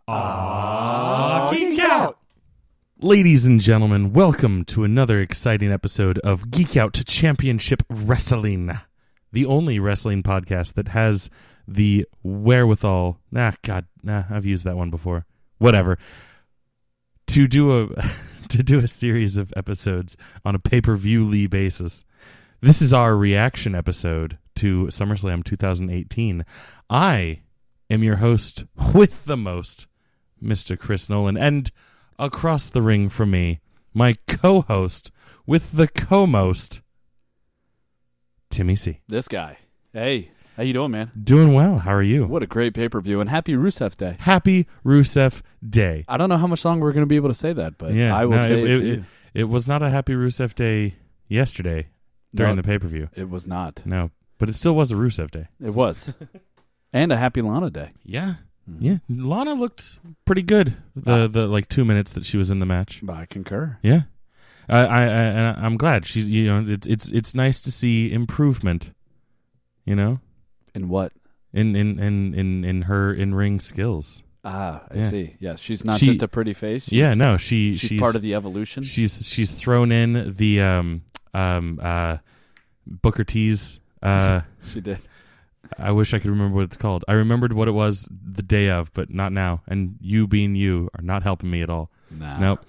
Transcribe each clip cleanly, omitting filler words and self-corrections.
Geek Out! Ladies and gentlemen, welcome to another exciting episode of Geek Out Championship Wrestling, the only wrestling podcast that has the wherewithal, I've used that one before, whatever, to do a series of episodes on a pay-per-view-ly basis. This is our reaction episode to SummerSlam 2018. I am your host with the most, Mr. Chris Nolan, and across the ring from me, my co-host with the co-most, Timmy C. This guy. Hey, how you doing, man? Doing well. How are you? What a great pay-per-view, and happy Rusev Day. Happy Rusev Day. I don't know how much longer we're going to be able to say that, but I will say it. It was not a happy Rusev Day yesterday during the pay-per-view. It was not. No, but it still was a Rusev Day. It was. And a happy Lana Day. Yeah. Yeah, Lana looked pretty good the like 2 minutes that she was in the match. I concur. Yeah, I'm glad she's. It's nice to see improvement. You know, in what? In her in-ring skills. I see. Yes, she's not just a pretty face. She's part of the evolution. She's thrown in the Booker T's. She did. I wish I could remember what it's called. I remembered what it was the day of, but not now. And you being you are not helping me at all. Nah. Nope.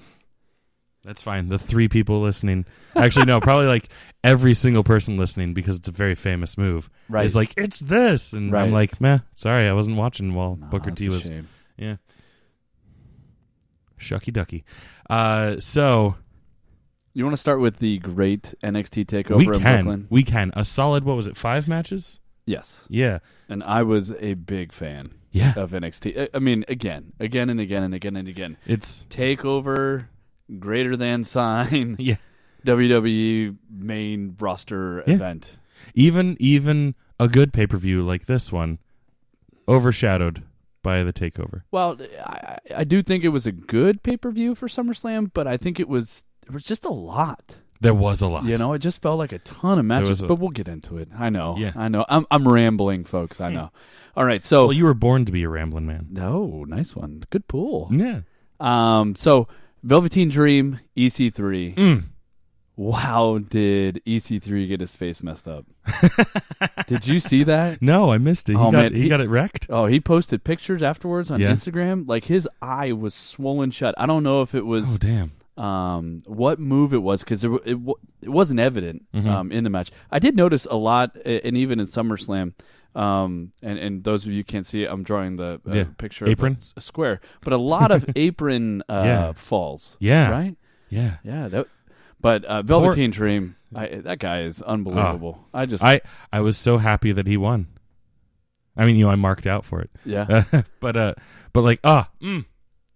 That's fine. The 3 people listening. Actually, no, probably like every single person listening because it's a very famous move. Right. Is like, it's this. And I'm like, meh, sorry, I wasn't watching while Booker T was. Shame. Yeah. Shucky ducky. So. You want to start with the great NXT takeover in Brooklyn? We can. A solid, what was it, 5 matches? Yes. Yeah. And I was a big fan of NXT. I mean, again and again. It's Takeover, greater than sign, WWE main roster event. Even a good pay-per-view like this one, overshadowed by the Takeover. Well, I do think it was a good pay-per-view for SummerSlam, but I think it was just a lot. There was a lot. You know, it just felt like a ton of matches, but we'll get into it. I know. I'm rambling, folks. I know. All right, so... Well, you were born to be a rambling man. No, nice one. Good pull. Yeah. So, Velveteen Dream, EC3. Wow, did EC3 get his face messed up. Did you see that? No, I missed it. He got it wrecked? Oh, he posted pictures afterwards on Instagram. Like, his eye was swollen shut. I don't know if it was... Oh, damn. What move it was, because it wasn't evident in the match. I did notice a lot, and even in SummerSlam, and those of you can't see it, I'm drawing the picture apron? of a square, but a lot of apron falls. Yeah. Right? Yeah. Yeah. But Velveteen Dream, that guy is unbelievable. I was so happy that he won. I mean, I marked out for it. Yeah. but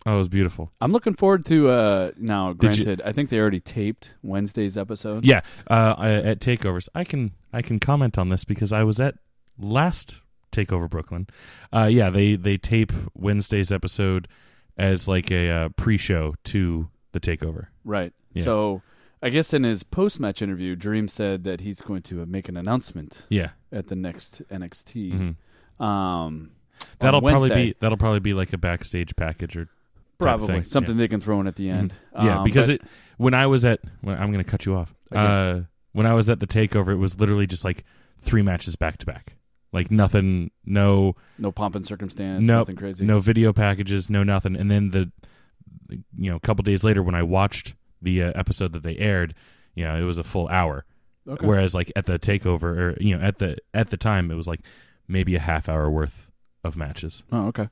it was beautiful. I'm looking forward to now. Granted, I think they already taped Wednesday's episode. Yeah, at Takeovers, I can comment on this because I was at last Takeover Brooklyn. They tape Wednesday's episode as like a pre-show to the Takeover. Right. Yeah. So I guess in his post-match interview, Dream said that he's going to make an announcement. Yeah. At the next NXT. Mm-hmm. That'll probably be like a backstage package or. Probably something they can throw in at the end. Because I'm going to cut you off. Okay. When I was at the Takeover, it was literally just like 3 matches back to back, like nothing, no pomp and circumstance, nothing crazy, no video packages, no nothing. And then a couple days later, when I watched the episode that they aired, it was a full hour. Okay. Whereas like at the Takeover, or at the time, it was like maybe a half hour worth of matches. Oh, okay.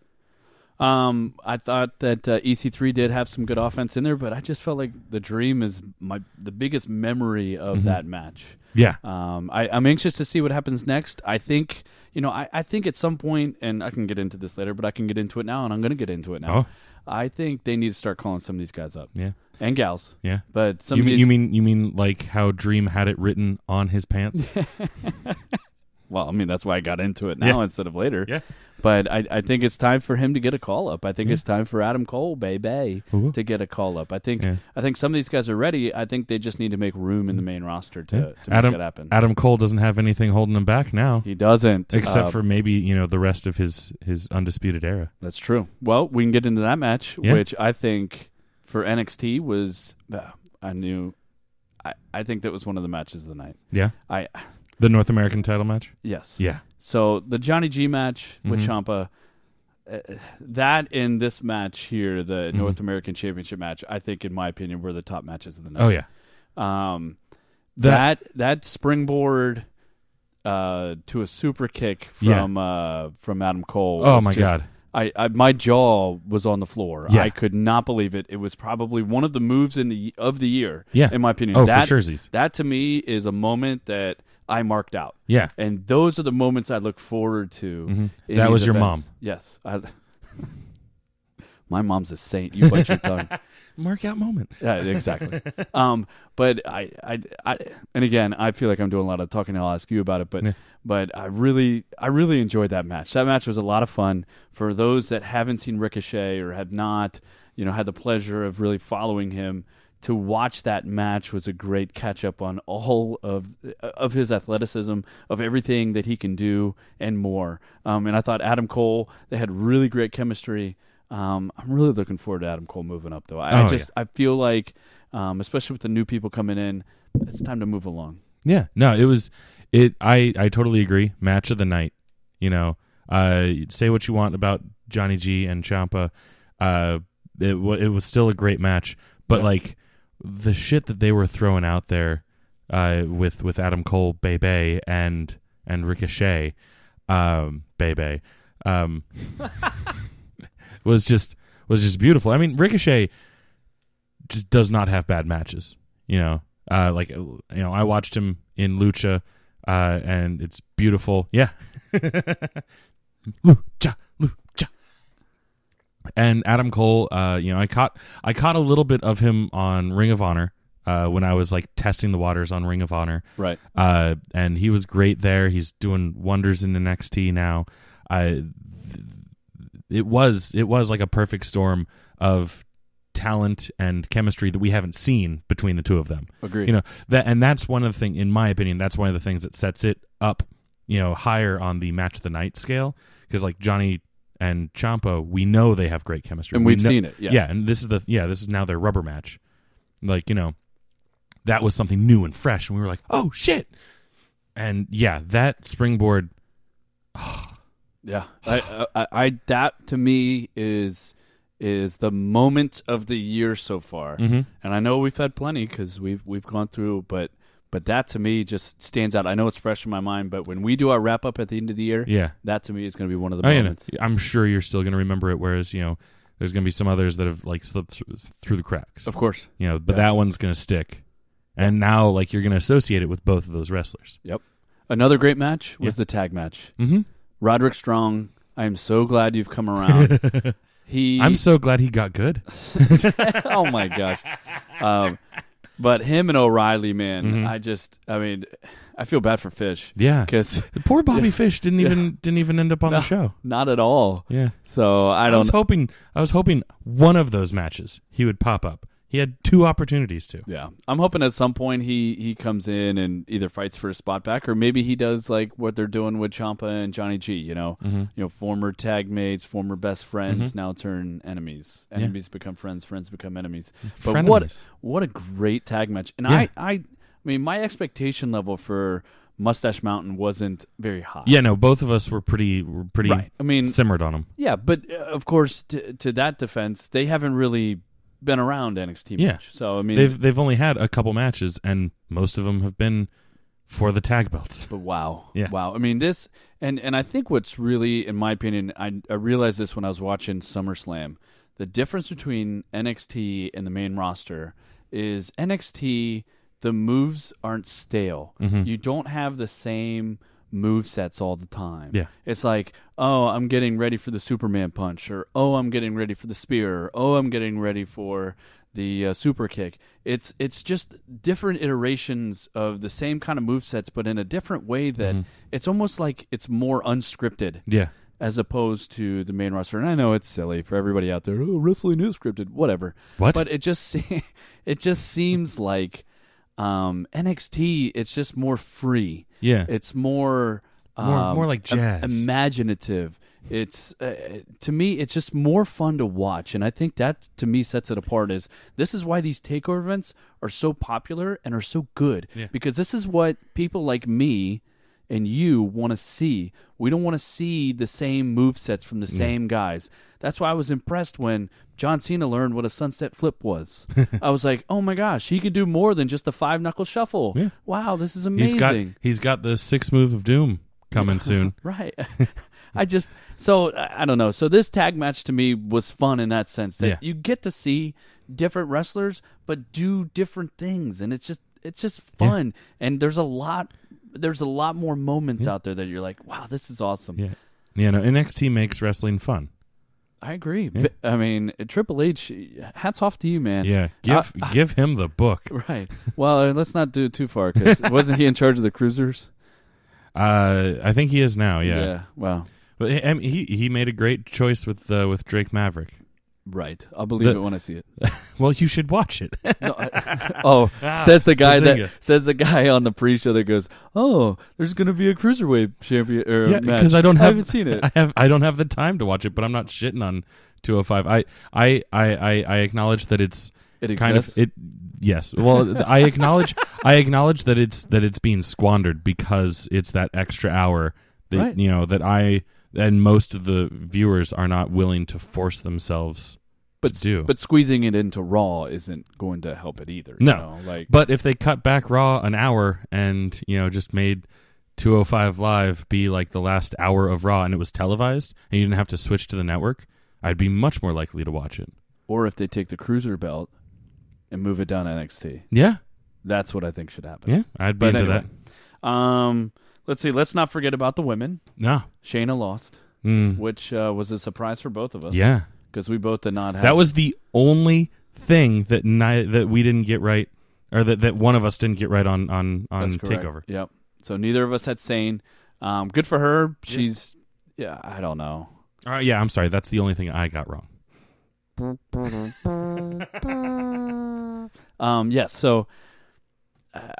I thought that EC3 did have some good offense in there, but I just felt like the Dream is the biggest memory of that match. Yeah. I'm anxious to see what happens next. I think, I think at some point, and I can get into this later, but I can get into it now, and I'm going to get into it now. Oh. I think they need to start calling some of these guys up. Yeah. And gals. Yeah. But you mean like how Dream had it written on his pants? Well, I mean, that's why I got into it now instead of later. Yeah. But I think it's time for him to get a call-up. I think it's time for Adam Cole, baby, to get a call-up. I think some of these guys are ready. I think they just need to make room in the main roster to make that happen. Adam Cole doesn't have anything holding him back now. He doesn't. Except for maybe, the rest of his Undisputed Era. That's true. Well, we can get into that match, which I think for NXT was I think that was one of the matches of the night. Yeah? The North American title match? Yes. Yeah. So the Johnny G match with Ciampa, that in this match here, the North American Championship match, I think, in my opinion, were the top matches of the night. Oh, yeah. That springboard to a super kick from Adam Cole. Oh, my God. My jaw was on the floor. Yeah. I could not believe it. It was probably one of the moves of the year, in my opinion. Oh, for surezies. That, to me, is a moment that I marked out. Yeah. And those are the moments I look forward to. That was your mom. Yes. My mom's a saint. You bite your tongue. Mark out moment. Yeah, exactly. But I and again, I feel like I'm doing a lot of talking. I'll ask you about it, but I really enjoyed that match. That match was a lot of fun. For those that haven't seen Ricochet or have not, had the pleasure of really following him, to watch that match was a great catch up on all of his athleticism, of everything that he can do, and more. And I thought Adam Cole, they had really great chemistry. I'm really looking forward to Adam Cole moving up, though. I feel like, especially with the new people coming in, it's time to move along. Yeah, no, I totally agree. Match of the night. Say what you want about Johnny G and Ciampa. It was still a great match, but the shit that they were throwing out there, with Adam Cole, Bebe, and Ricochet, Bebe, was just beautiful. I mean, Ricochet just does not have bad matches. I watched him in Lucha, and it's beautiful. Yeah. Lucha. And Adam Cole, I caught a little bit of him on Ring of Honor, when I was testing the waters on Ring of Honor. Right. And he was great there. He's doing wonders in NXT now. It was like a perfect storm of talent and chemistry that we haven't seen between the two of them. Agreed. That's one of the things, in my opinion, that's one of the things that sets it up, higher on the match of the night scale. Because Johnny and Ciampa, we know they have great chemistry, and we've seen it. Yeah. Yeah, and this is now their rubber match. That was something new and fresh, and we were like, oh shit! And that springboard. Yeah, I that to me is the moment of the year so far, and I know we've had plenty because we've gone through, but that to me just stands out. I know it's fresh in my mind, but when we do our wrap up at the end of the year, that to me is going to be one of the moments. I'm sure you're still going to remember it, whereas there's going to be some others that have slipped through the cracks. Of course, but that one's going to stick, and now you're going to associate it with both of those wrestlers. Yep. Another great match was the tag match. Mm-hmm. Roderick Strong, I am so glad you've come around. I'm so glad he got good. Oh my gosh. But him and O'Reilly, man, I feel bad for Fish. Yeah, because poor Bobby Fish didn't even end up on the show. Not at all. Yeah. So I was hoping one of those matches he would pop up. He had 2 opportunities to. Yeah. I'm hoping at some point he comes in and either fights for a spot back, or maybe he does what they're doing with Ciampa and Johnny G, former tag mates, former best friends now turn enemies. Enemies become friends, friends become enemies. But Frenemies. what a great tag match. And I mean, my expectation level for Mustache Mountain wasn't very high. Yeah, no, both of us were pretty right. I mean, simmered on him. Yeah, but of course, to that defense, they haven't really been around NXT much. So I mean, they've only had a couple matches, and most of them have been for the tag belts. But wow, yeah. Wow. I mean, this and I think what's really, in my opinion, I realized this when I was watching SummerSlam. The difference between NXT and the main roster is NXT. The moves aren't stale. You don't have the same movesets all the time. Yeah. It's like, oh, I'm getting ready for the Superman punch, or oh, I'm getting ready for the spear, or oh, I'm getting ready for the super kick. It's just different iterations of the same kind of movesets, but in a different way that it's almost like it's more unscripted. Yeah. As opposed to the main roster. And I know it's silly for everybody out there. Oh, wrestling is scripted. Whatever. What? But it just seems like NXT, it's just more free. Yeah. It's more like jazz. Imaginative. It's to me, it's just more fun to watch. And I think that, to me, sets it apart. This is why these takeover events are so popular and are so good. Yeah. Because this is what people like me and you want to see. We don't want to see the same movesets from the same guys. That's why I was impressed when John Cena learned what a sunset flip was. I was like, oh my gosh, he could do more than just the 5-knuckle shuffle. Yeah. Wow, this is amazing. He's got the 6 move of doom coming soon. Right. I don't know. So this tag match to me was fun in that sense that you get to see different wrestlers but do different things, and it's just fun. And there's a lot more moments out there that you're like, wow, this is awesome. Yeah. Yeah, no, NXT makes wrestling fun. I agree. Yeah. I mean, Triple H, hats off to you, man. Yeah, give him the book. Right. Well, let's not do it too far, because wasn't he in charge of the Cruisers? I think he is now, yeah. Yeah, wow. But he made a great choice with Drake Maverick. Right. I'll believe it when I see it. Well, you should watch it. Says the guy on the pre-show that goes, "Oh, there's going to be a cruiserweight champion match." Because I haven't seen it. I don't have the time to watch it, but I'm not shitting on 205. I acknowledge that it kind exists? of it. Yes. Well, I acknowledge that it's being squandered because it's that extra hour that that I and most of the viewers are not willing to force themselves to do. But squeezing it into Raw isn't going to help it either. No. But if they cut back Raw an hour and, just made 205 Live be like the last hour of Raw and it was televised and you didn't have to switch to the network, I'd be much more likely to watch it. Or if they take the Cruiser belt and move it down to NXT. Yeah. That's what I think should happen. Yeah, I'd be into that. Let's see. Let's not forget about the women. No. Shayna lost, which was a surprise for both of us. Yeah. Because we both did not have... That was the only thing that we didn't get right, or that one of us didn't get right on Takeover. Yep. So neither of us had Sane. Good for her. She's... Yeah, I don't know. All right, yeah, I'm sorry. That's the only thing I got wrong. So...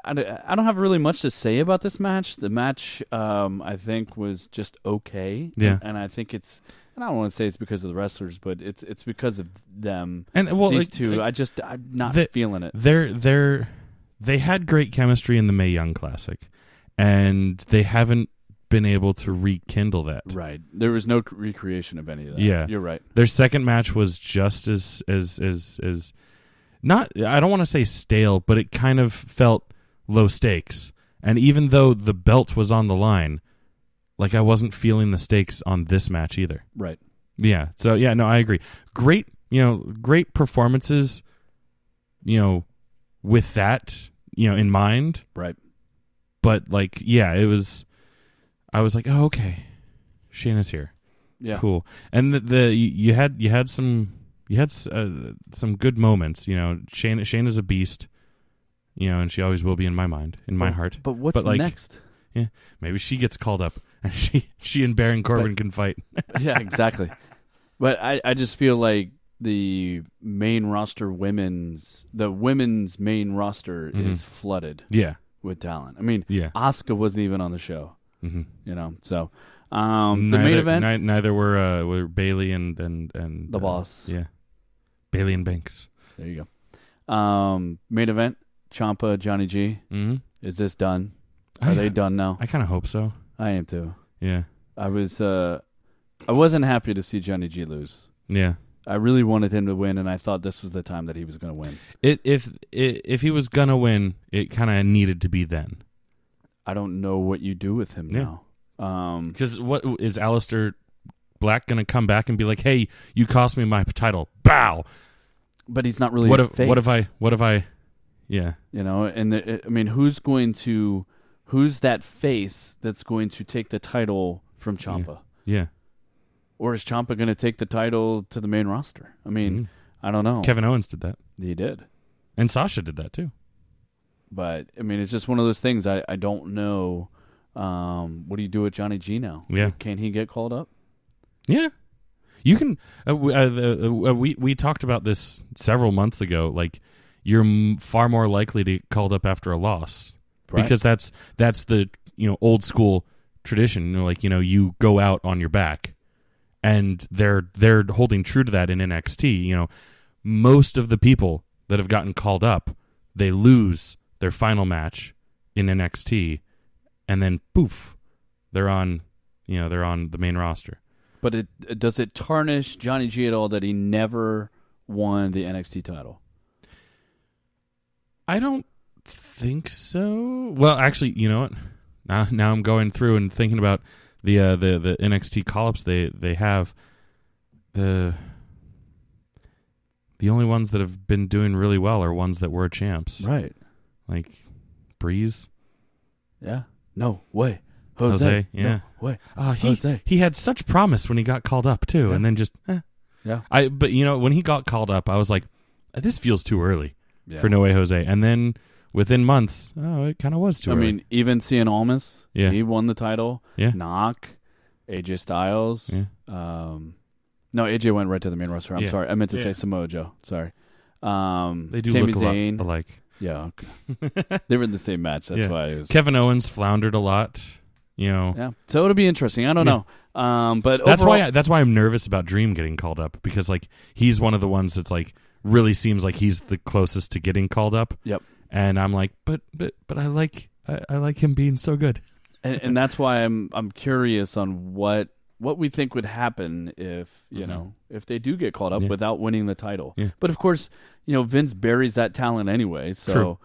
I don't have really much to say about this match. The match, I think, was just okay. Yeah. And I think it's... And I don't want to say it's because of the wrestlers, but it's because of them. And these two, I'm not feeling it. They had great chemistry in the Mae Young Classic, and they haven't been able to rekindle that. Right. There was no recreation of any of that. Yeah. You're right. Their second match was just as not, I don't want to say stale, but it kind of felt low stakes. And even though the belt was on the line, I wasn't feeling the stakes on this match either. Right. Yeah. So yeah, no, I agree. Great, great performances, with that, in mind. Right. But it was, I was like, oh, okay, Shayna's here. Yeah. Cool. And you had some good moments. Shayna's a beast. And she always will be in my mind, in my heart. But what's next? Yeah, maybe she gets called up and she and Baron Corbin can fight. Yeah, exactly. But I just feel like the main roster women's main roster is flooded. Yeah. With talent. I mean, yeah. Asuka wasn't even on the show. Mm-hmm. So the main event. Neither were Bailey and the boss. Yeah. Bailey and Banks. There you go. Main event. Ciampa, Johnny G. Mm-hmm. Is this done? Are they done now? I kind of hope so. I am too. Yeah. I wasn't happy to see Johnny G lose. Yeah. I really wanted him to win, and I thought this was the time that he was going to win. If he was going to win, it kind of needed to be then. I don't know what you do with him now. Because what is Aleister Black going to come back and be like, "Hey, you cost me my title." Bow. But he's not really. What if I? Yeah. And I mean, who's going to who's that face that's going to take the title from Ciampa? Yeah. Or is Ciampa going to take the title to the main roster? I mean, I don't know. Kevin Owens did that. He did. And Sasha did that too. But, I mean, it's just one of those things. I don't know. What do you do with Johnny G now? Yeah. Can he get called up? Yeah. You can. We talked about this several months ago. Like, you're far more likely to get called up after a loss. Right. Because that's the old school tradition. Like, you go out on your back. And they're holding true to that in NXT. Most of the people that have gotten called up, they lose their final match in NXT, and then poof, they're on the main roster. But does it tarnish Johnny G at all that he never won the NXT title? I don't think so. Well, actually, you know what? Now I'm going through and thinking about the NXT call-ups they have. The only ones that have been doing really well are ones that were champs. Right. Like Breeze. Yeah. No way. Jose. Yeah. No way. He had such promise when he got called up too, and then just Yeah. But when he got called up, I was like, this feels too early for No Way Jose. And then within months, it kind of was too early. I mean, even Cien Almas, yeah. he won the title. Yeah. Knock, AJ Styles. Yeah. No, AJ went right to the main roster. I'm sorry. I meant to say Samoa Joe. Sorry. They do Sami look Zayn. a lot alike. Yeah. Okay. They were in the same match. That's why it was... Kevin Owens floundered a lot. Yeah. So it'll be interesting. I don't know. But that's overall... why I'm nervous about Dream getting called up, because like he's one of the ones that's like really seems like he's the closest to getting called up. Yep. And I'm like, but I like him being so good. And that's why I'm curious on what we think would happen if if they do get called up without winning the title. Yeah. But of course, Vince buries that talent anyway. So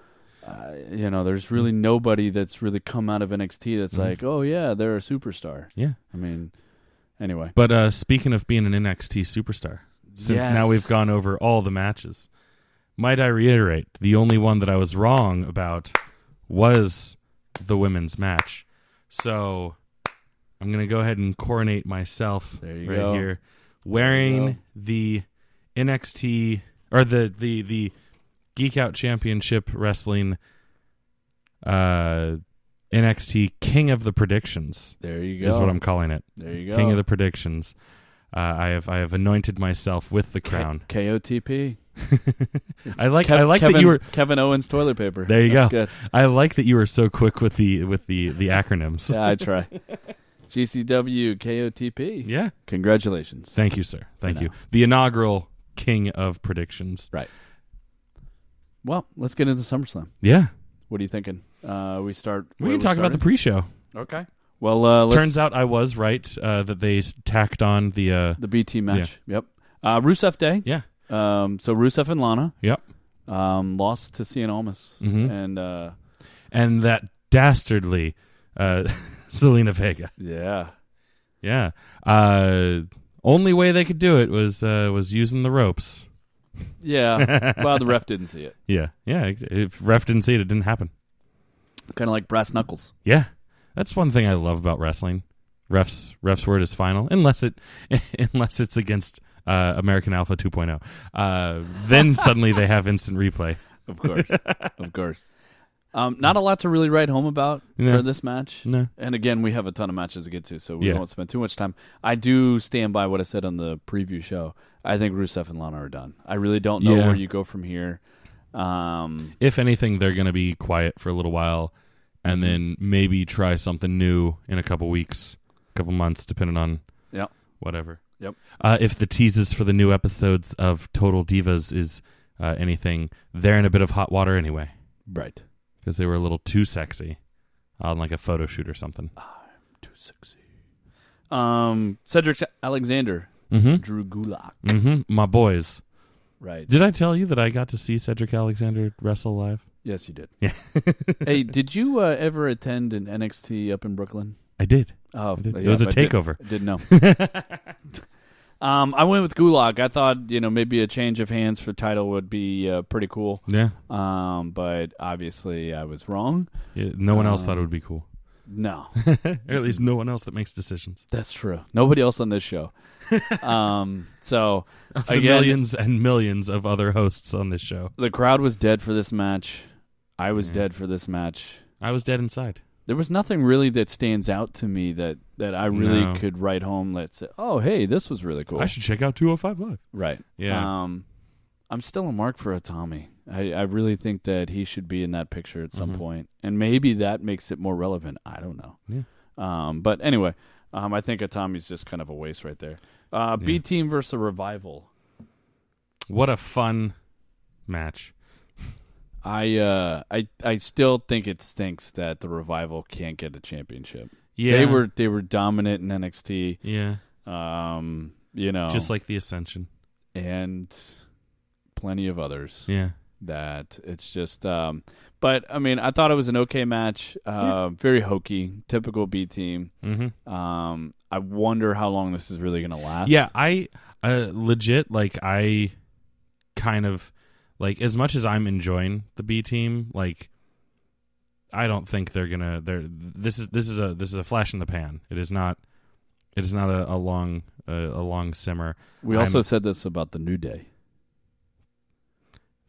there's really nobody that's really come out of NXT that's like, oh yeah, they're a superstar. Yeah. I mean, anyway. But speaking of being an NXT superstar, since now we've gone over all the matches, might I reiterate, the only one that I was wrong about was the women's match. So I'm going to go ahead and coronate myself here, wearing the NXT or the Geek Out Championship Wrestling NXT King of the Predictions. There you go. Is what I'm calling it. There you go. King of the Predictions. I have anointed myself with the crown. KOTP. I like that you were Kevin Owens toilet paper. There you That's go. Good. I like that you were so quick with the acronyms. Yeah, I try. GCW KOTP. Yeah. Congratulations. Thank you, sir. Thank you. The inaugural King of Predictions. Right. Well, let's get into SummerSlam. Yeah. What are you thinking? We can talk about the pre-show. Okay. Well, turns out I was right that they tacked on the BT match. Yeah. Yep. Rusev Day. Yeah. So Rusev and Lana. Yep. Lost to Cien Almas. Mm-hmm. And that dastardly Selena Vega. Yeah. Yeah. Only way they could do it was using the ropes. Yeah. Well, the ref didn't see it. Yeah. Yeah. If ref didn't see it, it didn't happen. Kind of like brass knuckles. Yeah. That's one thing I love about wrestling. Ref's word is final, unless it's against American Alpha 2.0. Then suddenly they have instant replay. Of course. Not a lot to really write home about for this match. No. And again, we have a ton of matches to get to, so we won't spend too much time. I do stand by what I said on the preview show. I think Rusev and Lana are done. I really don't know where you go from here. If anything, they're going to be quiet for a little while, and then maybe try something new in a couple weeks, couple months, depending on whatever. Yep. If the teases for the new episodes of Total Divas is anything, they're in a bit of hot water anyway. Right. Because they were a little too sexy on like a photo shoot or something. I'm too sexy. Cedric Alexander. Mm-hmm. Drew Gulak. Mm-hmm. My boys. Right. Did I tell you that I got to see Cedric Alexander wrestle live? Yes, you did. Yeah. Hey, did you ever attend an NXT up in Brooklyn? I did. Oh, I did. It was a takeover. I didn't know. I went with Gulak. I thought, maybe a change of hands for title would be pretty cool. Yeah. But obviously I was wrong. Yeah, no one else thought it would be cool. No. Or at least no one else that makes decisions. That's true. Nobody else on this show. So again, millions and millions of other hosts on this show. The crowd was dead for this match. I was dead for this match. I was dead inside. There was nothing really that stands out to me that I really could write home. Let's say, oh, hey, this was really cool. I should check out 205 Live. Right. Yeah. I'm still a mark for Itami. I really think that he should be in that picture at some point, and maybe that makes it more relevant. I don't know. Yeah. But anyway, I think Itami's just kind of a waste right there. B Team versus Revival. What a fun match. I still think it stinks that the Revival can't get a championship. Yeah. They were dominant in NXT. Yeah. Just like the Ascension. And plenty of others. Yeah. That it's just but I mean, I thought it was an okay match. Very hokey, typical B Team. Mm-hmm. I wonder how long this is really going to last. Yeah, I legit I kind of as much as I'm enjoying the B Team, I don't think they're gonna. This is a flash in the pan. It is not a long simmer. We also said this about the New Day.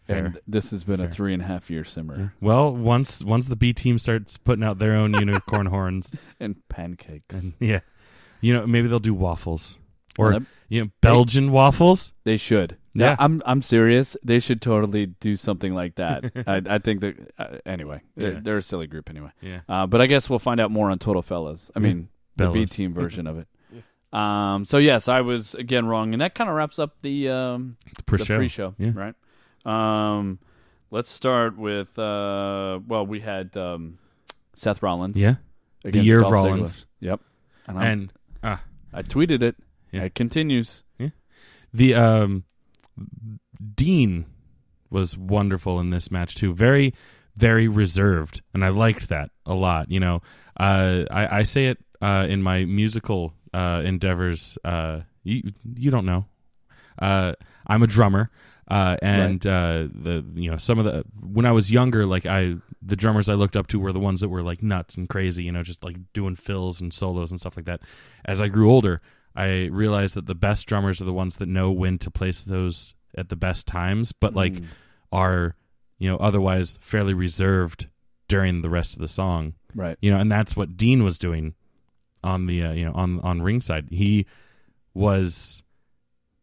Fair. And this has been a 3.5 year simmer. Yeah. Well, once the B Team starts putting out their own unicorn horns and pancakes, and maybe they'll do waffles or Belgian waffles. They should. Yeah, I'm serious. They should totally do something like that. I think that anyway, they're a silly group anyway. Yeah. But I guess we'll find out more on Total Fellas. I mean, the B Team version of it. So yes, I was again wrong, and that kind of wraps up the pre-show. Yeah. Right. Let's start with we had Seth Rollins. Yeah. The year Dolph of Rollins. Ziggler. Yep. And I tweeted it. Yeah. It continues. Yeah. The Dean was wonderful in this match too. Very, very reserved, and I liked that a lot. I say it in my musical endeavors. You don't know. I'm a drummer. And right. Some of the when I was younger, the drummers I looked up to were the ones that were nuts and crazy, just doing fills and solos and stuff like that. As I grew older, I realized that the best drummers are the ones that know when to place those at the best times, but are otherwise fairly reserved during the rest of the song. Right. And that's what Dean was doing on the on ringside. He was.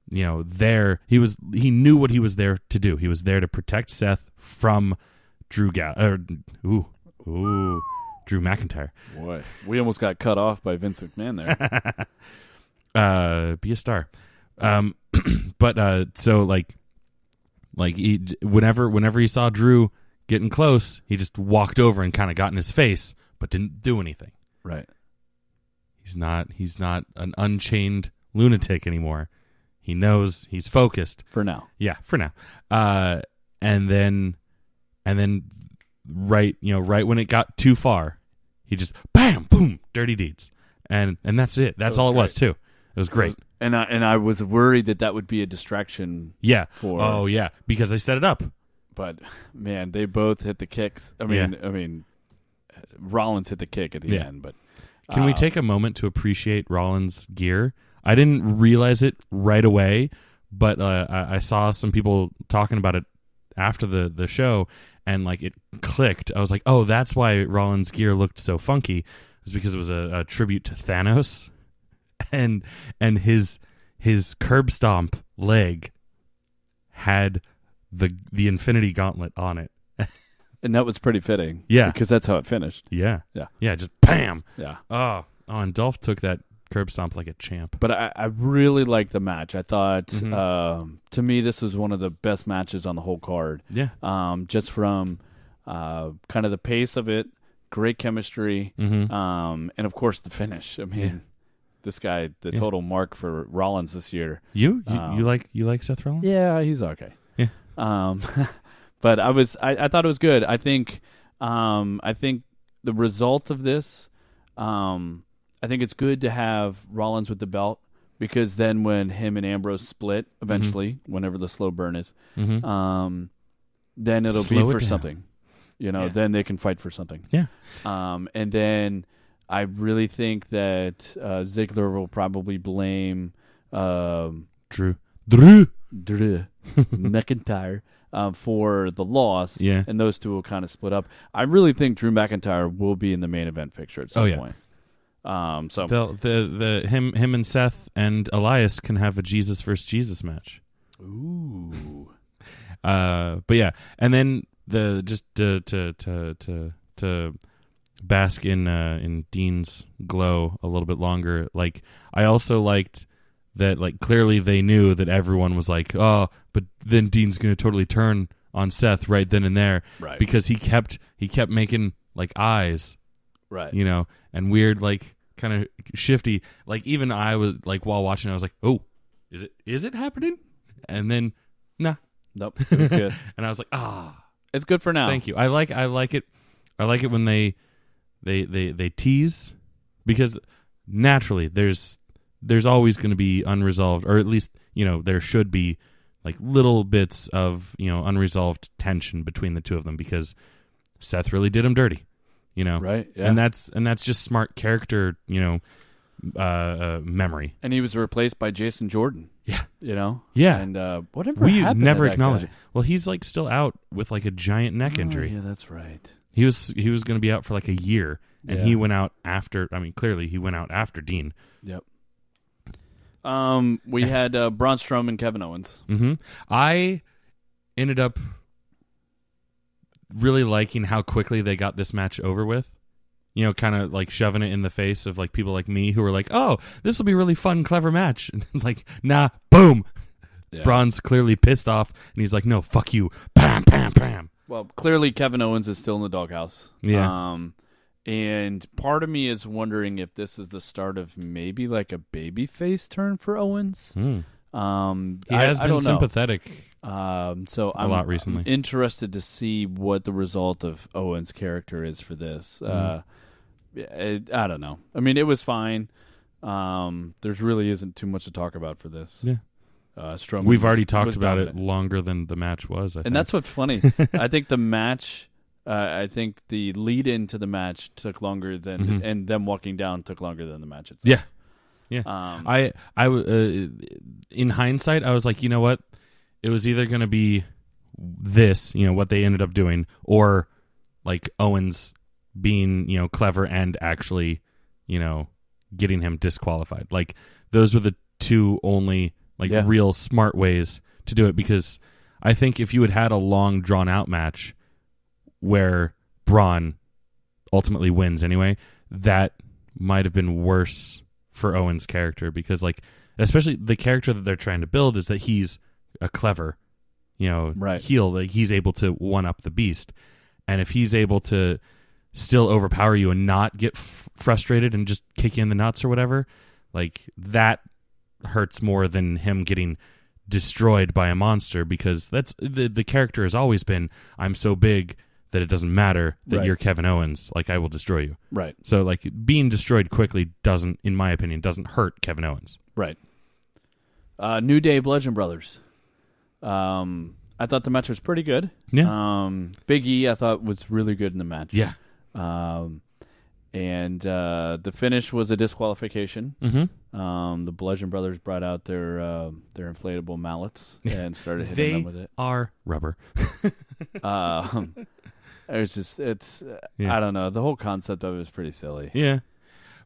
There he knew what he was there to do. He was there to protect Seth from Drew Drew McIntyre. Boy, we almost got cut off by Vince McMahon there. Be a star. But so whenever he saw Drew getting close, he just walked over and kind of got in his face, but didn't do anything. Right. He's not an unchained lunatic anymore. He knows he's focused for now. Yeah, for now. And then right when it got too far, he just bam, boom, dirty deeds, and that's it. That's all it was too. It was great. And I was worried that would be a distraction. Yeah. Because they set it up. But man, they both hit the kicks. I mean, Rollins hit the kick at the end. But can we take a moment to appreciate Rollins' gear? I didn't realize it right away, but I saw some people talking about it after the show, and it clicked. I was like, oh, that's why Rollins' gear looked so funky. It was because it was a tribute to Thanos, and his curb stomp leg had the Infinity Gauntlet on it. And that was pretty fitting. Yeah. Because that's how it finished. Yeah. Yeah. Yeah, just bam. Yeah. Oh, and Dolph took that curb stomp like a champ. But I really liked the match. I thought, to me, this was one of the best matches on the whole card. Yeah. Just from kind of the pace of it, great chemistry, and of course the finish. I mean, this guy, the total mark for Rollins this year. You like Seth Rollins? Yeah, he's okay. Yeah. But I thought it was good. I think the result of this, I think it's good to have Rollins with the belt, because then when him and Ambrose split eventually, whenever the slow burn is, then it'll be for something. Then they can fight for something. Yeah. And then I really think that Ziggler will probably blame Drew McIntyre for the loss. Yeah. And those two will kind of split up. I really think Drew McIntyre will be in the main event picture at some point. So him and Seth and Elias can have a Jesus versus Jesus match. Ooh. But yeah, and then just to bask in Dean's glow a little bit longer. Like, I also liked that, like, clearly they knew that everyone was like, oh, but then Dean's going to totally turn on Seth right then and there, right? Because he kept making like eyes, right? And weird, like, kind of shifty. Like, even I was like, while watching, I was like, oh, is it happening? And then, nah, nope, it was good. And I was like, it's good for now. Thank you. I like it. I like it when they tease, because naturally there's always going to be unresolved, or at least there should be like little bits of unresolved tension between the two of them, because Seth really did him dirty, right? Yeah. And that's just smart character, memory. And he was replaced by Jason Jordan. Yeah, Yeah. And whatever happened, never to acknowledge that it. Well, he's like still out with like a giant neck injury. Yeah, that's right. He was going to be out for like a year, and he went out after. I mean, clearly he went out after Dean. Yep. We had Braun Strowman and Kevin Owens. Mm-hmm. I ended up really liking how quickly they got this match over with. Kind of like shoving it in the face of like people like me who were like, "Oh, this will be a really fun, clever match." And like, nah, boom. Yeah. Braun's clearly pissed off, and he's like, "No, fuck you." Bam, bam, bam. Well, clearly Kevin Owens is still in the doghouse. Yeah. And part of me is wondering if this is the start of maybe like a babyface turn for Owens. He has been sympathetic. So a lot recently. I'm interested to see what the result of Owens' character is for this. I don't know. I mean, it was fine. There's really isn't too much to talk about for this. Yeah. Strowman We've already talked about dominant. it longer than the match was, I think. And that's what's funny. I think the match, I think the lead into the match took longer than, and them walking down took longer than the match itself. Yeah. I in hindsight, I was like, you know what? It was either going to be this, what they ended up doing, or like Owens being, clever and actually, getting him disqualified. Like, those were the two only real smart ways to do it, because I think if you had a long drawn out match where Braun ultimately wins anyway, that might have been worse for Owens' character, because like, especially the character that they're trying to build is that he's a clever, heel. Like, he's able to one up the beast, and if he's able to still overpower you and not get frustrated and just kick you in the nuts or whatever, like, that hurts more than him getting destroyed by a monster, because that's the character has always been, I'm so big that it doesn't matter that you're Kevin Owens, like, I will destroy you. Right. So like, being destroyed quickly doesn't, in my opinion, doesn't hurt Kevin Owens. Right. New Day Bludgeon Brothers. I thought the match was pretty good. Yeah. Big E, I thought, was really good in the match. Yeah. And the finish was a disqualification. Mm-hmm. The Bludgeon Brothers brought out their inflatable mallets and started hitting them with it. They are rubber. I don't know. The whole concept of it was pretty silly. Yeah.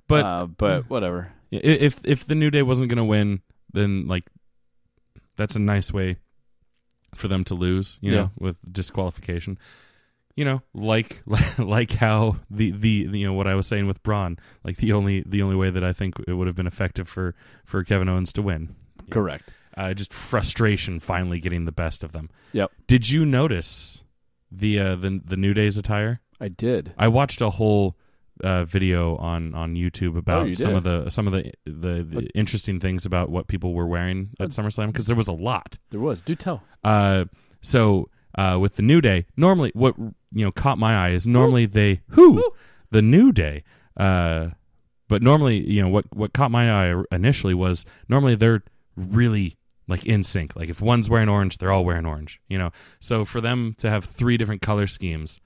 But whatever. If the New Day wasn't going to win, then like, that's a nice way for them to lose, with disqualification. Like how the what I was saying with Braun, like the only way that I think it would have been effective for Kevin Owens to win. Correct. Just frustration finally getting the best of them. Yep. Did you notice the New Day's attire? I did. I watched a whole video on YouTube about some of the interesting things about what people were wearing at SummerSlam, because there was a lot. There was. Do tell. So with the New Day, normally what caught my eye is normally the New Day But normally, what caught my eye initially was normally they're really like in sync. Like if one's wearing orange, they're all wearing orange. So for them to have 3 different color schemes,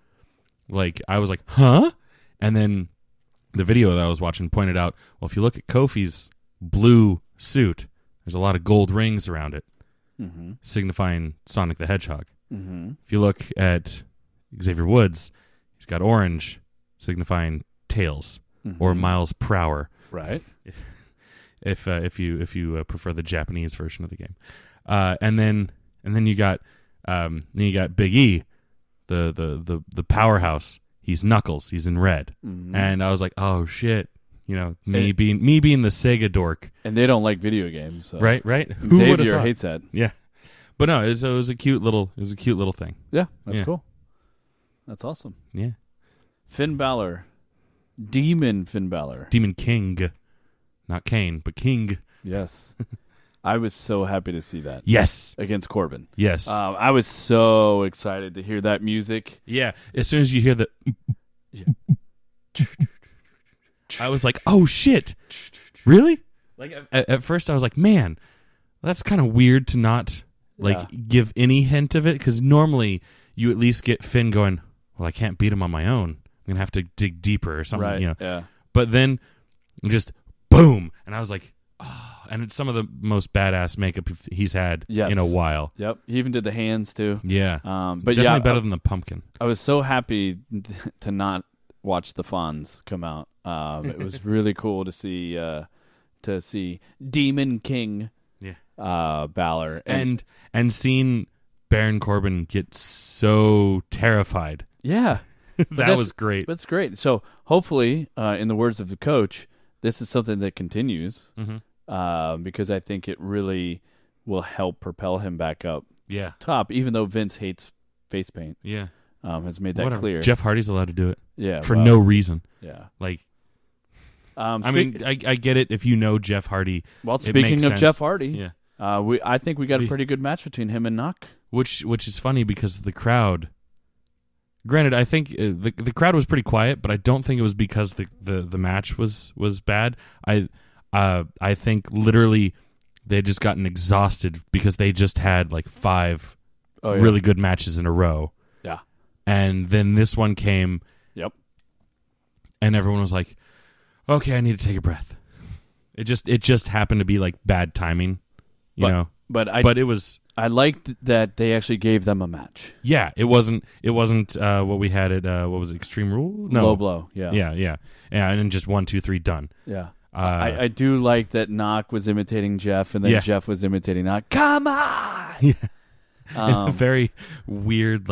like I was like, huh? And then the video that I was watching pointed out, well, if you look at Kofi's blue suit, there's a lot of gold rings around it, signifying Sonic the Hedgehog. If you look at Xavier Woods, he's got orange, signifying Tails or Miles Prower. Right. If you prefer the Japanese version of the game, and then you got Big E, the powerhouse. He's Knuckles. He's in red, and I was like, oh shit, me being the Sega dork. And they don't like video games, so. Right. Xavier hates that. Yeah, but no, it was a cute little thing. Yeah, that's cool. That's awesome. Yeah, Finn Balor, Demon Finn Balor, Demon King. Not Kane, but King. Yes. I was so happy to see that. Yes. Against Corbin. Yes. I was so excited to hear that music. Yeah. As soon as you hear the... I was like, oh, shit. Really? Like at first I was like, man, that's kind of weird to not give any hint of it. Because normally you at least get Finn going, well, I can't beat him on my own. I'm going to have to dig deeper or something. Right. Yeah. But then just... boom! And I was like, oh. And it's some of the most badass makeup he's had in a while. Yep. He even did the hands too. Yeah. But definitely better than the pumpkin. I was so happy to not watch the Fonz come out. It was really cool to see Demon King Balor. And seeing Baron Corbin get so terrified. Yeah. that was great. That's great. So hopefully, in the words of the coach, this is something that continues because I think it really will help propel him back up top, even though Vince hates face paint. Yeah. Has made that clear. Jeff Hardy's allowed to do it. Yeah. For no reason. Yeah. Like, I mean, I get it if you know Jeff Hardy. Well, speaking of Jeff Hardy, yeah. I think we got a pretty good match between him and Knock. Which is funny because the crowd... Granted, I think the crowd was pretty quiet, but I don't think it was because the match was bad. I think literally they just gotten exhausted because they just had like 5 really good matches in a row. Yeah. And then this one came. Yep. And everyone was like, "Okay, I need to take a breath." It just happened to be like bad timing, you know. But it was. I liked that they actually gave them a match. Yeah, it wasn't what we had at what was it, Extreme Rule? No, Low Blow. Yeah, and then just 1, 2, 3 done. Yeah, I do like that Knock was imitating Jeff, and then Jeff was imitating Knock. Come on. Yeah. In a very weird,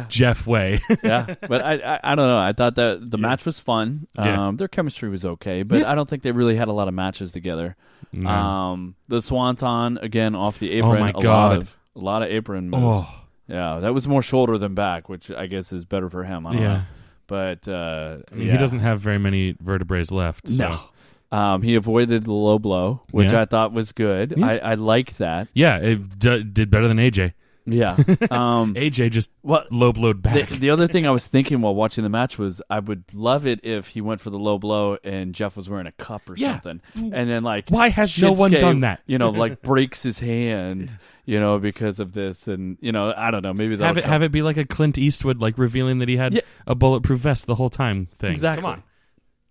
Jeff way. Yeah, but I don't know. I thought that the match was fun. Their chemistry was okay, but I don't think they really had a lot of matches together. No. The Swanton again off the apron. Oh my God. A lot of apron moves. Oh. Yeah, that was more shoulder than back, which I guess is better for him. I don't know. But he doesn't have very many vertebrae left. So. No. He avoided the low blow, which I thought was good. Yeah. I like that. Yeah, it did better than AJ. Yeah. AJ just low blowed back. The other thing I was thinking while watching the match was I would love it if he went for the low blow and Jeff was wearing a cup or something. And then why has no one done that? Breaks his hand, because of this. And, I don't know. Maybe have it be like a Clint Eastwood, revealing that he had a bulletproof vest the whole time thing. Exactly. Come on.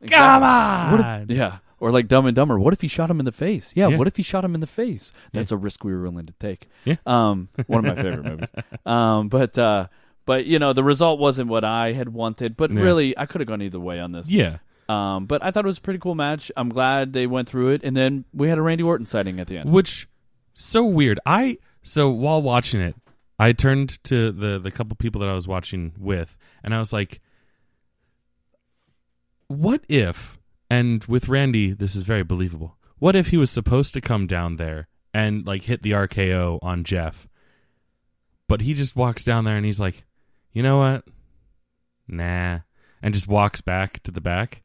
Exactly. Come on. Or like Dumb and Dumber. What if he shot him in the face? Yeah. What if he shot him in the face? That's a risk we were willing to take. Yeah. One of my favorite movies. But the result wasn't what I had wanted. But really, I could have gone either way on this. Yeah. But I thought it was a pretty cool match. I'm glad they went through it. And then we had a Randy Orton sighting at the end. Which, so weird. So while watching it, I turned to the couple people that I was watching with, and I was like, what if... And with Randy, this is very believable. What if he was supposed to come down there and hit the RKO on Jeff, but he just walks down there and he's like, you know what? Nah. And just walks back to the back.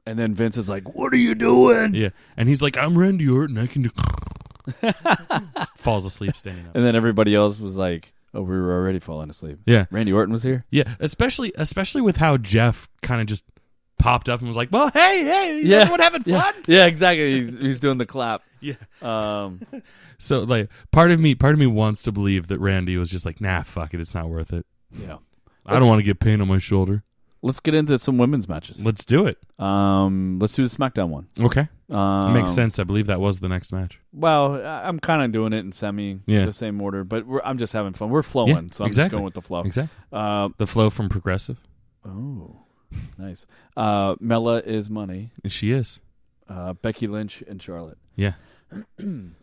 And then Vince is like, what are you doing? Yeah. And he's like, I'm Randy Orton. I can do... Falls asleep standing up. And then everybody else was like, oh, we were already falling asleep. Yeah. Randy Orton was here? Yeah. Especially with how Jeff kind of just popped up and was like, "Well, hey, everyone having fun?" Yeah, exactly. He's doing the clap. Yeah. So like, part of me wants to believe that Randy was just like, "Nah, fuck it, it's not worth it." Yeah. I don't want to get pain on my shoulder. Let's get into some women's matches. Let's do it. Let's do the SmackDown one. Okay. Makes sense. I believe that was the next match. Well, I'm kind of doing it in the same order, but I'm just having fun. We're flowing, so I'm just going with the flow. Exactly. The flow from Progressive. Oh, nice. Mella is money. She is. Becky Lynch and Charlotte. Yeah.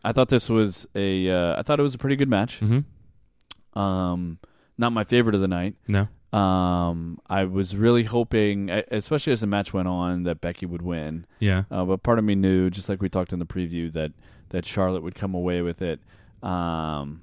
I thought this was I thought it was a pretty good match. Mm-hmm. Not my favorite of the night. No. I was really hoping, especially as the match went on, that Becky would win. Yeah. But part of me knew, just like we talked in the preview, that Charlotte would come away with it. Carmella,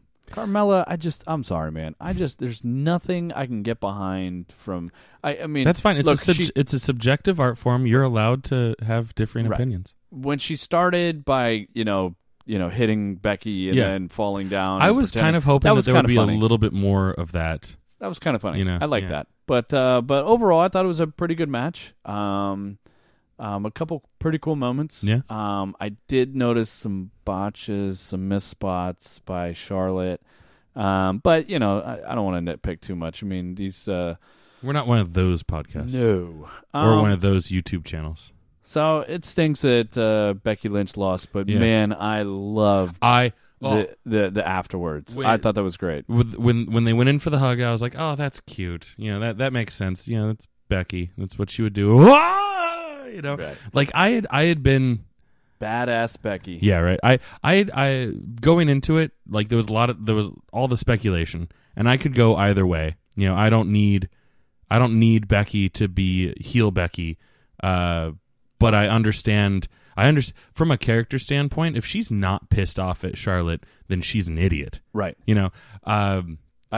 I'm sorry, man. There's nothing I can get behind from. I mean, that's fine. It's a subjective art form. You're allowed to have different opinions. When she started by hitting Becky and then falling down, I was kind of hoping that there would be a little bit more of that. That was kind of funny. I like that. But overall, I thought it was a pretty good match. A couple pretty cool moments. Yeah. I did notice some botches, some missed spots by Charlotte. But I don't want to nitpick too much. I mean, these. We're not one of those podcasts. No. Or one of those YouTube channels. So it stinks that Becky Lynch lost, but man, I loved the afterwards. I thought that was great. When they went in for the hug, I was like, oh, that's cute. That makes sense. That's Becky. That's what she would do. Right. Like I had been badass Becky. Yeah, right. I going into it, like there was all the speculation, and I could go either way. I don't need Becky to be heel Becky. But I understand from a character standpoint, if she's not pissed off at Charlotte, then she's an idiot. Right.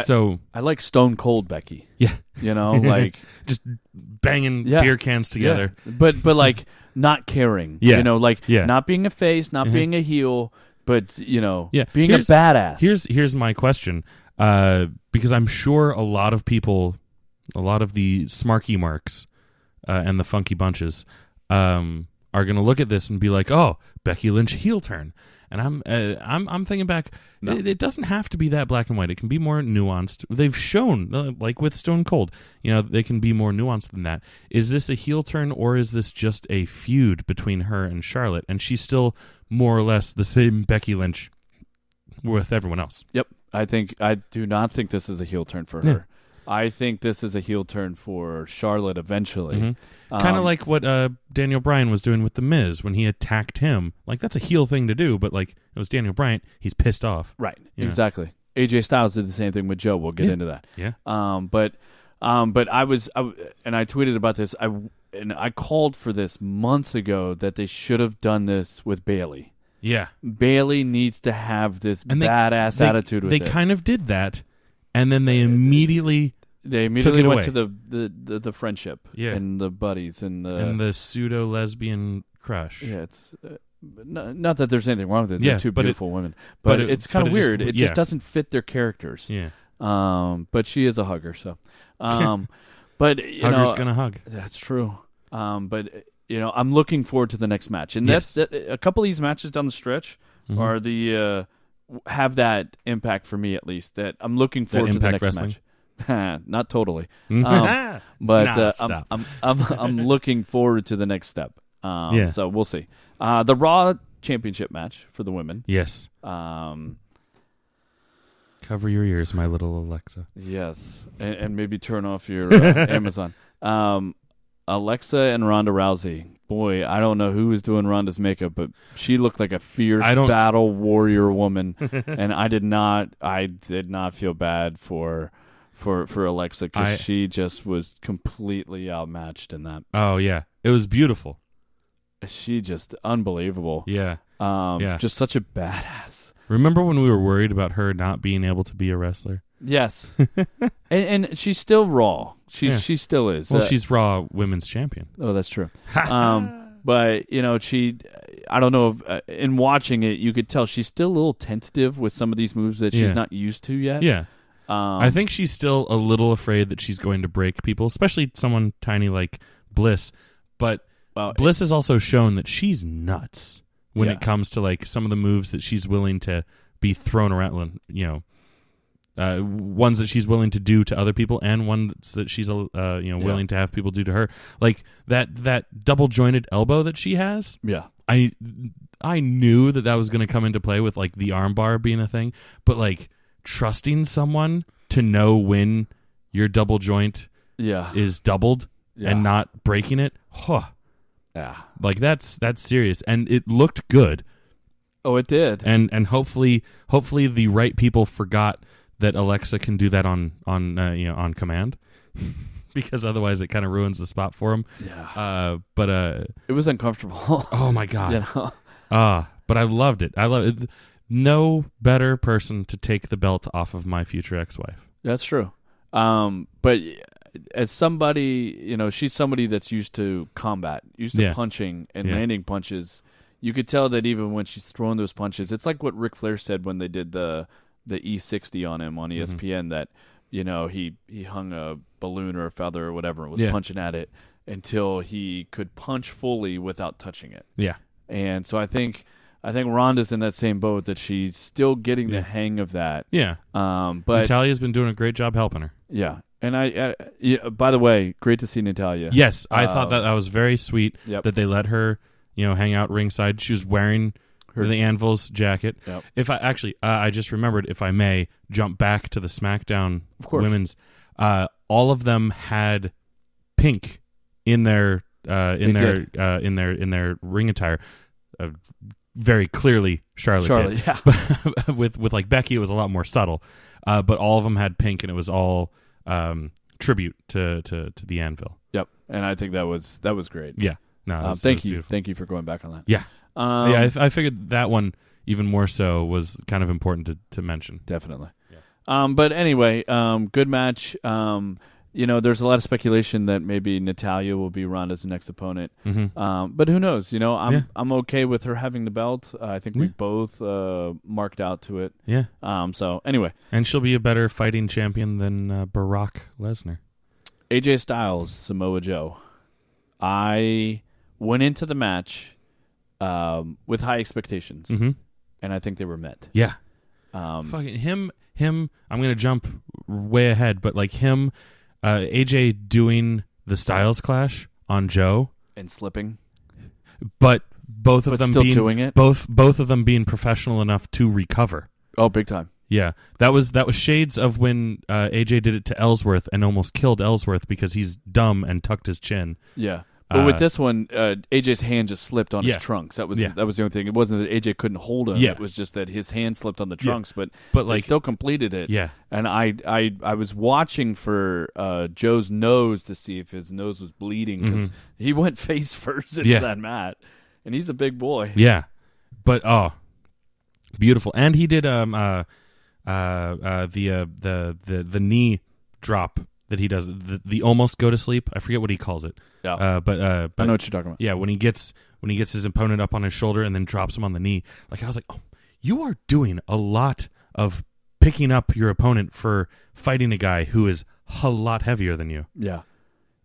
So I like Stone Cold Becky. Yeah. Like just banging beer cans together. Yeah. But like not caring. Yeah. Not being a face, not being a heel, but being a badass. Here's my question. Because I'm sure a lot of the smarky marks and the funky bunches are going to look at this and be like, "Oh, Becky Lynch heel turn," and I'm thinking back. No. It doesn't have to be that black and white. It can be more nuanced. They've shown, like with Stone Cold, they can be more nuanced than that. Is this a heel turn, or is this just a feud between her and Charlotte, and she's still more or less the same Becky Lynch with everyone else? Yep, I do not think this is a heel turn for her. I think this is a heel turn for Charlotte eventually. Mm-hmm. Kind of like what Daniel Bryan was doing with The Miz when he attacked him. Like, that's a heel thing to do, but like it was Daniel Bryan. He's pissed off. Right, exactly. AJ Styles did the same thing with Joe. We'll get into that. Yeah. But I tweeted about this. I called for this months ago that they should have done this with Bayley. Yeah. Bayley needs to have this badass attitude with it. They kind of did that. And then they immediately went to the friendship and the buddies and the pseudo lesbian crush. Yeah, it's not that there's anything wrong with it. They're two beautiful women, but it's kind of weird. It just doesn't fit their characters. Yeah. But she is a hugger, so. But hugger's gonna hug. That's true. But I'm looking forward to the next match, and that's a couple of these matches down the stretch are the. Have that impact for me, at least, that I'm looking forward to the next wrestling? Match. Not totally, but I'm looking forward to the next step. So we'll see. The Raw Championship match for the women. Yes. Cover your ears, my little Alexa. Yes, and maybe turn off your Amazon. Alexa and Ronda Rousey. Boy, I don't know who was doing Ronda's makeup, but she looked like a fierce battle warrior woman, and I did not feel bad for Alexa because she just was completely outmatched in that. Oh yeah, it was beautiful. She just unbelievable. Yeah, just such a badass. Remember when we were worried about her not being able to be a wrestler? Yes, and she's still Raw. She still is. Well, she's Raw Women's Champion. Oh, that's true. But she, I don't know if in watching it, you could tell she's still a little tentative with some of these moves that she's not used to yet. Yeah, I think she's still a little afraid that she's going to break people, especially someone tiny like Bliss. But Bliss has also shown that she's nuts when it comes to like some of the moves that she's willing to be thrown around, ones that she's willing to do to other people and ones that she's willing to have people do to her. Like that double jointed elbow that she has. Yeah. I knew that was going to come into play with like the arm bar being a thing, but like trusting someone to know when your double joint is doubled and not breaking it. Yeah. Like that's serious, and it looked good. Oh, it did. And hopefully the right people forgot that Alexa can do that on command. Because otherwise it kind of ruins the spot for him. Yeah. But it was uncomfortable. Oh my God. But I loved it. I love it. No better person to take the belt off of my future ex-wife. That's true. But as somebody, she's somebody that's used to combat, used to punching and landing punches. You could tell that even when she's throwing those punches, it's like what Ric Flair said when they did the E60 on him on ESPN, that he hung a balloon or a feather or whatever and was punching at it until he could punch fully without touching it. Yeah. And so I think Ronda's in that same boat, that she's still getting the hang of that. Yeah. But Natalia's been doing a great job helping her. Yeah. And I by the way, great to see Natalya. Yes, I thought that was very sweet that they let her, hang out ringside. She was wearing the Anvil's jacket. Yep. If I just remembered, if I may jump back to the SmackDown women's, all of them had pink in their ring attire. Very clearly Charlotte did. Yeah. with like Becky, it was a lot more subtle. But all of them had pink, and it was all tribute to the Anvil. Yep. And I think that was great. Yeah. No. Thank you. Thank you for going back on that. Yeah. I figured that one even more so was kind of important to mention. Definitely. Yeah. But anyway, good match. There's a lot of speculation that maybe Natalya will be Ronda's next opponent. Mm-hmm. But who knows? I'm okay with her having the belt. I think we both marked out to it. Yeah. So anyway, and she'll be a better fighting champion than Brock Lesnar. AJ Styles, Samoa Joe. I went into the match with high expectations, and I think they were met. Yeah. Fucking him. I'm gonna jump way ahead, but like him. AJ doing the Styles Clash on Joe and slipping, but both of them still being doing it. Both of them being professional enough to recover. Oh, big time! Yeah, that was shades of when AJ did it to Ellsworth and almost killed Ellsworth because he's dumb and tucked his chin. Yeah. But with this one, AJ's hand just slipped on his trunks. That was the only thing. It wasn't that AJ couldn't hold him. It was just that his hand slipped on the trunks. But like, he still completed it. Yeah. And I was watching for Joe's nose to see if his nose was bleeding, because he went face first into that mat, and he's a big boy. Yeah. But beautiful. And he did the knee drop that he does, the almost go to sleep. I forget what he calls it. Yeah. But I know what you're talking about. Yeah, when he gets his opponent up on his shoulder and then drops him on the knee. Like, I was like, oh, you are doing a lot of picking up your opponent for fighting a guy who is a lot heavier than you. Yeah.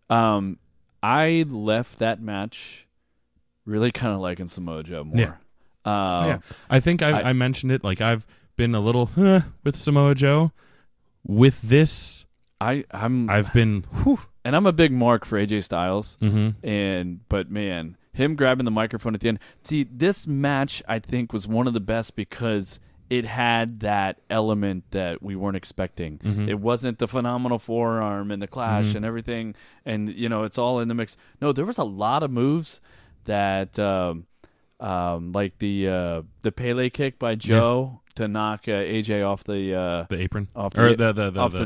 I left that match really kind of liking Samoa Joe more. Yeah. I think I mentioned it. Like, I've been a little with Samoa Joe. With this, I've been, and I'm a big mark for AJ Styles. Mm-hmm. But man, him grabbing the microphone at the end. See, this match I think was one of the best because it had that element that we weren't expecting. Mm-hmm. It wasn't the phenomenal forearm and the clash and everything, and it's all in the mix. No, there was a lot of moves that, like the Pele kick by Joe. To knock AJ off the apron, off the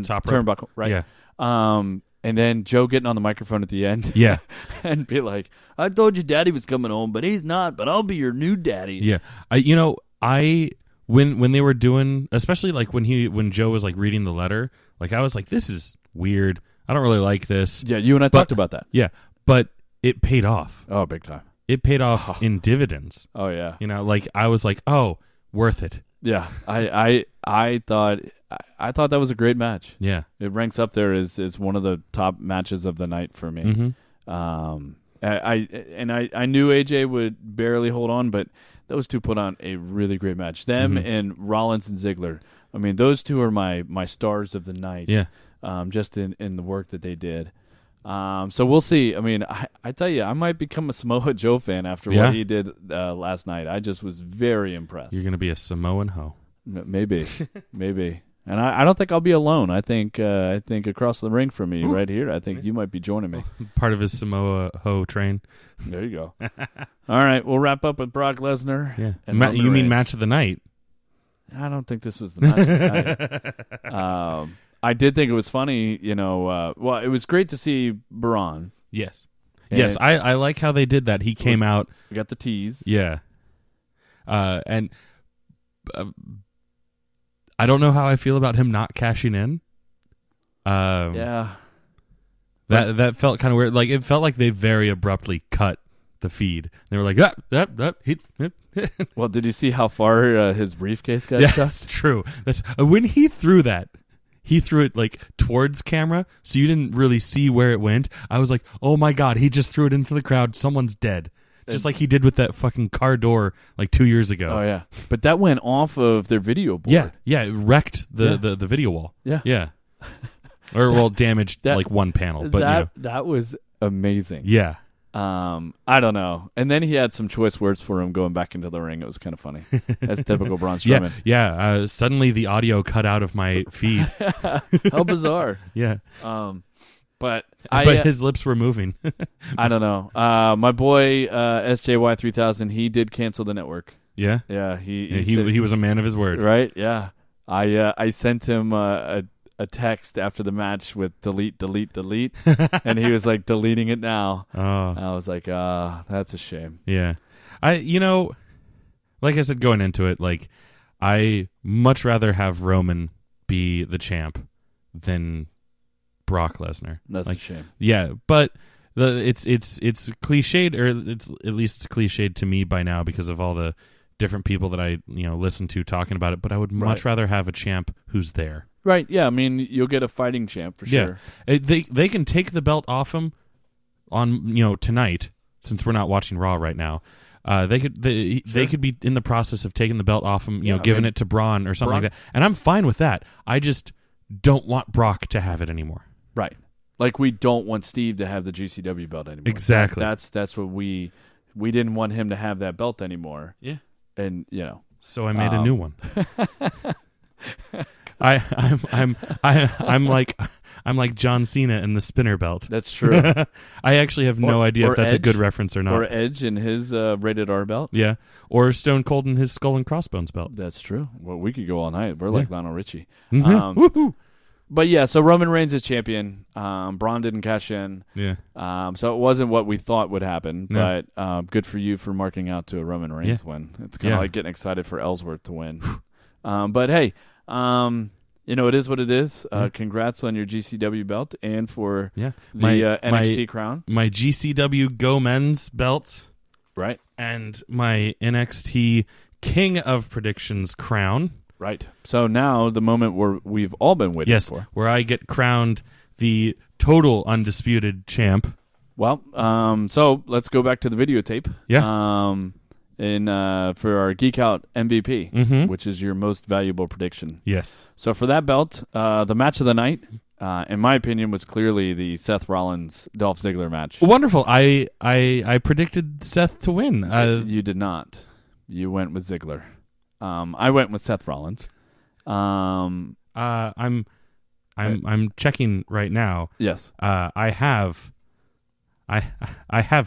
top rope. turnbuckle, right? Yeah. And then Joe getting on the microphone at the end, yeah, and be like, "I told you, Daddy was coming home, but he's not. But I'll be your new daddy." Yeah, when they were doing, especially like when Joe was like reading the letter, like I was like, this is weird. I don't really like this. Yeah, you and I talked about that. Yeah, but it paid off. Oh, big time. It paid off in dividends. Oh yeah. Like I was like, oh, worth it. Yeah, I thought that was a great match. Yeah, it ranks up there as one of the top matches of the night for me. Mm-hmm. I knew AJ would barely hold on, but those two put on a really great match. Them and Rollins and Ziggler. I mean, those two are my stars of the night. Yeah. Just in the work that they did. So we'll see. I mean, I tell you, I might become a Samoa Joe fan after what he did last night. I just was very impressed. You're going to be a Samoan ho. Maybe. Maybe. And I don't think I'll be alone. I think across the ring from me right here, I think you might be joining me. Part of his Samoa ho train. There you go. All right, we'll wrap up with Brock Lesnar. Yeah. You mean match of the night? I don't think this was the match of the night. I did think it was funny, well, it was great to see Braun. Yes. Yes, I like how they did that. He came out. We got the tease. Yeah. And I don't know how I feel about him not cashing in. Yeah. That felt kind of weird. Like, it felt like they very abruptly cut the feed. They were like, Well, did you see how far his briefcase got shot? That's true. That's when he threw that. He threw it like towards camera, so you didn't really see where it went. I was like, "Oh my god, he just threw it into the crowd. Someone's dead." Just like he did with that fucking car door like 2 years ago. Oh yeah, but that went off of their video board. Yeah, it wrecked the video wall. Yeah. Or damaged like one panel. But that was amazing. Yeah. I don't know. And then he had some choice words for him going back into the ring. It was kind of funny. That's typical Braun Strowman. Yeah. Suddenly the audio cut out of my feed. How bizarre. Yeah. But his lips were moving. I don't know. My boy SJY 3000, he did cancel the network. Yeah. Yeah. He was a man of his word. Right. Yeah. I sent him a text after the match with delete, and he was like deleting it now. Oh. I was like, that's a shame. Yeah. Like I said going into it, like I much rather have Roman be the champ than Brock Lesnar. That's a shame. Yeah, but it's cliched, or at least it's cliched to me by now because of all the different people that I listen to talking about it. But I would much rather have a champ who's there. Right. Yeah. I mean, you'll get a fighting champ for sure. Yeah. They can take the belt off him on tonight, since we're not watching Raw right now. They could be in the process of taking the belt off him, giving it to Braun or something like that, and I'm fine with that. I just don't want Brock to have it anymore. Right. Like we don't want Steve to have the GCW belt anymore. Exactly. That's what we didn't want him to have that belt anymore. Yeah. And so I made a new one. I'm like John Cena in the spinner belt. That's true. I actually have no idea if that's Edge, a good reference or not. Or Edge in his rated R belt. Yeah. Or Stone Cold in his Skull and Crossbones belt. That's true. Well, we could go all night. We're like Lionel Richie. Woohoo! But yeah, so Roman Reigns is champion. Braun didn't cash in. Yeah. So it wasn't what we thought would happen. No. But good for you for marking out to a Roman Reigns win. It's kind of like getting excited for Ellsworth to win. But hey, it is what it is. Congrats on your GCW belt and for the NXT crown. My GCW GOMen's belt. Right. And my NXT King of Predictions crown. Right. So now the moment where we've all been waiting for. Where I get crowned the total undisputed champ. Well, so let's go back to the videotape. Yeah. For our Geek Out MVP, which is your most valuable prediction. Yes. So for that belt, the match of the night, in my opinion, was clearly the Seth Rollins Dolph Ziggler match. Wonderful. I predicted Seth to win. You did not. You went with Ziggler. I went with Seth Rollins. I'm checking right now. Yes. I have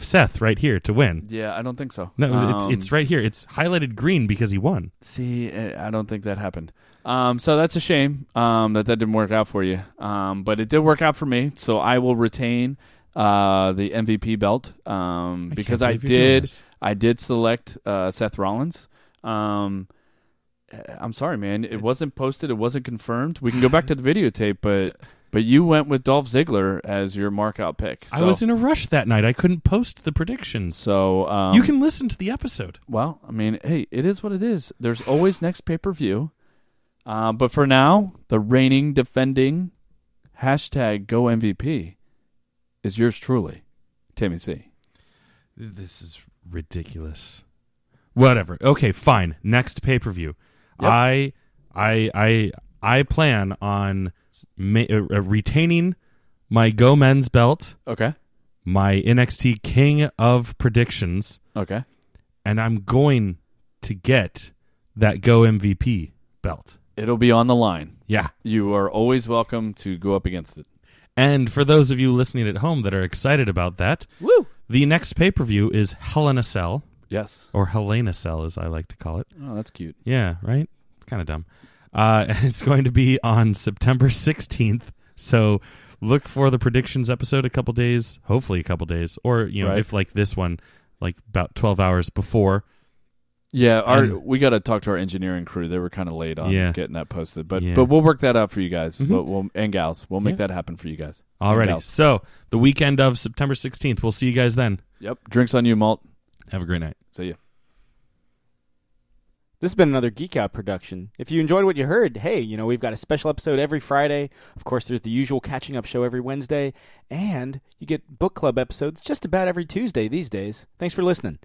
Seth right here to win. Yeah, I don't think so. No, it's right here. It's highlighted green because he won. See, I don't think that happened. So that's a shame that didn't work out for you. But it did work out for me. So I will retain the MVP belt because I did select Seth Rollins. I'm sorry, man. It wasn't posted. It wasn't confirmed. We can go back to the videotape, but you went with Dolph Ziggler as your mark-out pick. So, I was in a rush that night. I couldn't post the predictions. So you can listen to the episode. Well, I mean, hey, it is what it is. There's always next pay-per-view. But for now, the reigning, defending, #GoMVP is yours truly, Timmy C. This is ridiculous. Whatever. Okay, fine. Next pay-per-view. Yep. I plan on retaining my GOMen's belt. Okay. My NXT King of Predictions. Okay. And I'm going to get that GOMVP belt. It'll be on the line. Yeah. You are always welcome to go up against it. And for those of you listening at home that are excited about that, woo! The next pay-per-view is Hell in a Cell. Yes. Or Hell in a Cell, as I like to call it. Oh, that's cute. Yeah, right? It's kind of dumb. And it's going to be on September 16th. So look for the predictions episode hopefully a couple days. Or, if like this one, like about 12 hours before. Yeah, we got to talk to our engineering crew. They were kind of late on getting that posted. But we'll work that out for you guys and gals. We'll make that happen for you guys. Alrighty. So the weekend of September 16th. We'll see you guys then. Yep. Drinks on you, Malt. Have a great night. See ya. This has been another Geek Out production. If you enjoyed what you heard, hey, we've got a special episode every Friday. Of course, there's the usual catching up show every Wednesday. And you get book club episodes just about every Tuesday these days. Thanks for listening.